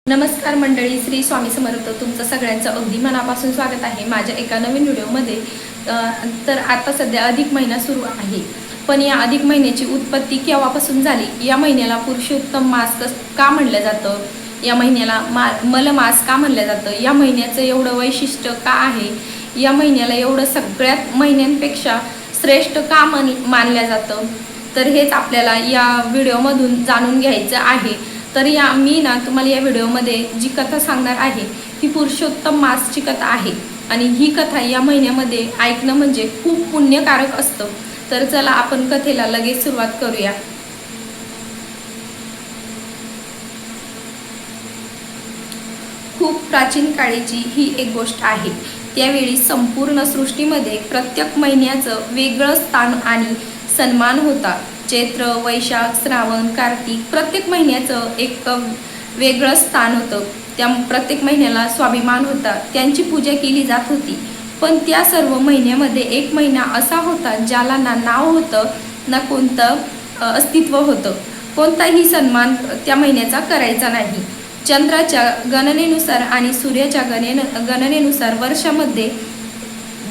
नमस्कार मंडळी, श्री स्वामी समर्थ. तुमचं सगळ्यांचं अगदी मनापासून स्वागत आहे माझ्या एका नवीन व्हिडिओमध्ये. तर आता सध्या अधिक महिना सुरू आहे, पण या अधिक महिन्याची उत्पत्ती केव्हापासून झाली, या महिन्याला पुरुषोत्तम मास का म्हणलं जातं, या महिन्याला मलमास का म्हणलं जातं, या महिन्याचं एवढं वैशिष्ट्य का आहे, या महिन्याला एवढं सगळ्यात महिन्यांपेक्षा श्रेष्ठ का मानलं जातं, तर हेच आपल्याला या व्हिडिओमधून जाणून घ्यायचं आहे. तर मी तुम्हाला या व्हिडिओमध्ये जी कथा सांगणार आहे ती पुरुषोत्तम मासची कथा आहे आणि ही कथा या महिन्यामध्ये ऐकणं म्हणजे खूप पुण्यकारक असतं. तर चला आपण कथेला लगेच सुरुवात करूया. खूप प्राचीन काळीची ही एक गोष्ट आहे. त्यावेळी संपूर्ण सृष्टीमध्ये प्रत्येक महिन्याचं वेगळं स्थान आणि सन्मान होता. चैत्र, वैशाख, श्रावण, कार्तिक प्रत्येक महिन्याचं एक वेगळं स्थान होतं. त्या प्रत्येक महिन्याला स्वाभिमान होता, त्यांची पूजा केली जात होती. पण त्या सर्व महिन्यामध्ये एक महिना असा होता ज्याला ना नाव होतं ना कोणतं अस्तित्व होतं. कोणताही सन्मान त्या महिन्याचा करायचा नाही. चंद्राच्या गणनेनुसार आणि सूर्याच्या गणनेनुसार वर्षामध्ये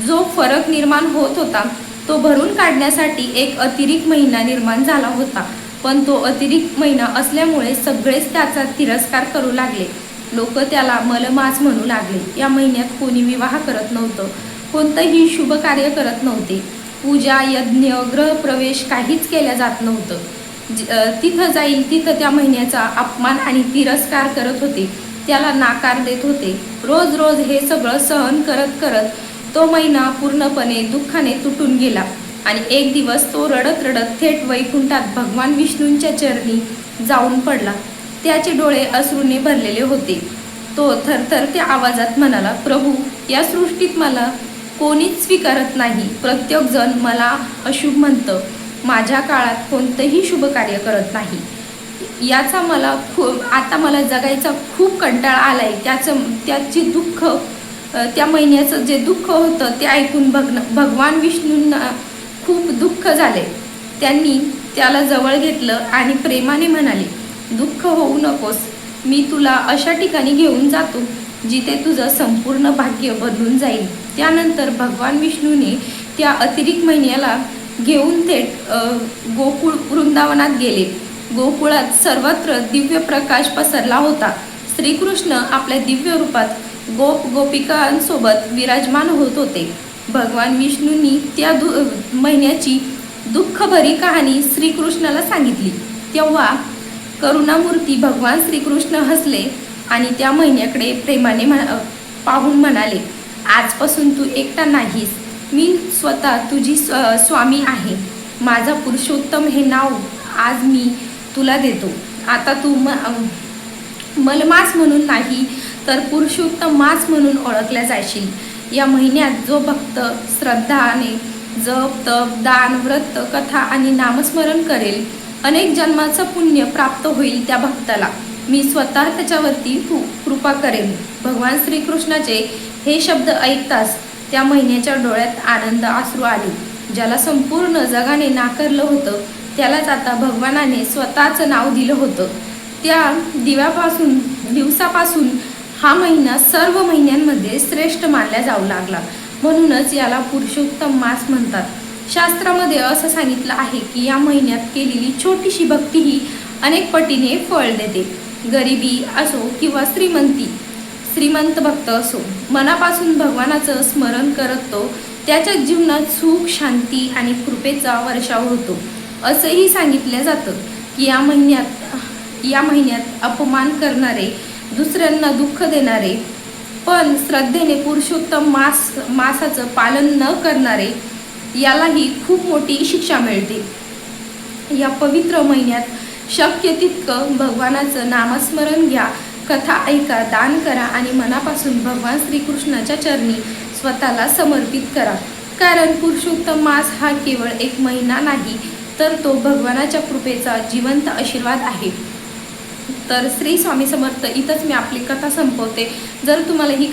जो फरक निर्माण होत होता तो भरून काढण्यासाठी एक अतिरिक्त महिना निर्माण झाला होता. पण तो अतिरिक्त महिना असल्यामुळे सगळेच त्याचा तिरस्कार करू लागले. लोक त्याला मलमास म्हणू लागले. या महिन्यात कोणी विवाह करत नव्हतं, कोणतंही शुभ कार्य करत नव्हते. पूजा, यज्ञ, गृहप्रवेश काहीच केल्या जात नव्हतं. तिथं जाईल तिथं त्या महिन्याचा अपमान आणि तिरस्कार करत होते, त्याला नाकार देत होते. रोज रोज हे सगळं सहन करत करत तो महिना पूर्णपणे दुःखाने तुटून गेला आणि एक दिवस तो रडत रडत थेट वैकुंठात भगवान विष्णूंच्या चरणी जाऊन पडला. त्याचे डोळे अश्रूने भरलेले होते. तो थरथरत्या आवाजात म्हणाला, प्रभू, या सृष्टीत मला कोणीच स्वीकारत नाही. प्रत्येक जण मला अशुभ म्हणतं. माझ्या काळात कोणतंही शुभ कार्य करत नाही. याचा आता मला जगायचा खूप कंटाळा आलाय. त्याची दुःख, त्या महिन्याचं जे दुःख होतं ते ऐकून भगवान विष्णूंना खूप दुःख झाले. त्यांनी त्याला जवळ घेतलं आणि प्रेमाने म्हणाले, दुःख होऊ नकोस. मी तुला अशा ठिकाणी घेऊन जातो जिथे तुझं संपूर्ण भाग्य बदलून जाईल. त्यानंतर भगवान विष्णूने त्या अतिरिक्त महिन्याला घेऊन थेट गोकुळ वृंदावनात गेले. गोकुळात सर्वत्र दिव्य प्रकाश पसरला होता. श्रीकृष्ण आपल्या दिव्य रूपात गोपिकांसोबत विराजमान होत होते. भगवान विष्णूंनी त्या महिन्याची दुःखभरी कहाणी श्रीकृष्णाला सांगितली. तेव्हा करुणामूर्ती भगवान श्रीकृष्ण हसले आणि त्या महिन्याकडे प्रेमाने पाहून म्हणाले, आजपासून तू एकटा नाहीस. मी स्वतः तुझी स्वामी आहे. माझा पुरुषोत्तम हे नाव आज मी तुला देतो. आता तू मलमास म्हणून नाही तर पुरुषोत्तम मास म्हणून ओळखल्या जाशील. या महिन्यात जो भक्त श्रद्धाने जप, तप, दान, व्रत, कथा आणि नामस्मरण करेल, अनेक जन्माचं पुण्य प्राप्त होईल त्या भक्ताला. मी स्वतः त्याच्यावरती कृपा करेन. भगवान श्रीकृष्णाचे हे शब्द ऐकताच त्या महिन्याच्या डोळ्यात आनंद अश्रू आले. ज्याला संपूर्ण जगाने नाकारलं होतं त्यालाच आता भगवानाने स्वतःचं नाव दिलं होतं. त्या दिवसापासून हा महिना सर्व महिन्यांमध्ये श्रेष्ठ मानला जाऊ लागला. म्हणूनच याला पुरुषोत्तम मास म्हणतात. शास्त्रामध्ये असं सांगितलं आहे की या महिन्यात केलेली छोटीशी भक्ती ही अनेक पटीने फळ देते. गरिबी असो किंवा श्रीमंत भक्त असो, मनापासून भगवानाचं स्मरण करत तो त्याच्या जीवनात सुख, शांती आणि कृपेचा वर्षाव होतो. असंही सांगितलं जातं की या महिन्यात अपमान करणारे, दुसऱ्यांना दुःख देणारे, पण श्रद्धेने पुरुषोत्तम मासाचं पालन न करणारे यालाही खूप मोठी शिक्षा मिळते. या पवित्र महिन्यात शक्य तितकं भगवानाचं नामस्मरण घ्या, कथा ऐका, दान करा आणि मनापासून भगवान श्रीकृष्णाच्या चरणी स्वतःला समर्पित करा. कारण पुरुषोत्तम मास हा केवळ एक महिना नाही तर तो भगवानाच्या कृपेचा जिवंत आशीर्वाद आहे. तर श्री स्वामी समर्थ. इथंच मी आपली कथा संपवते. जर तुम्हाला ही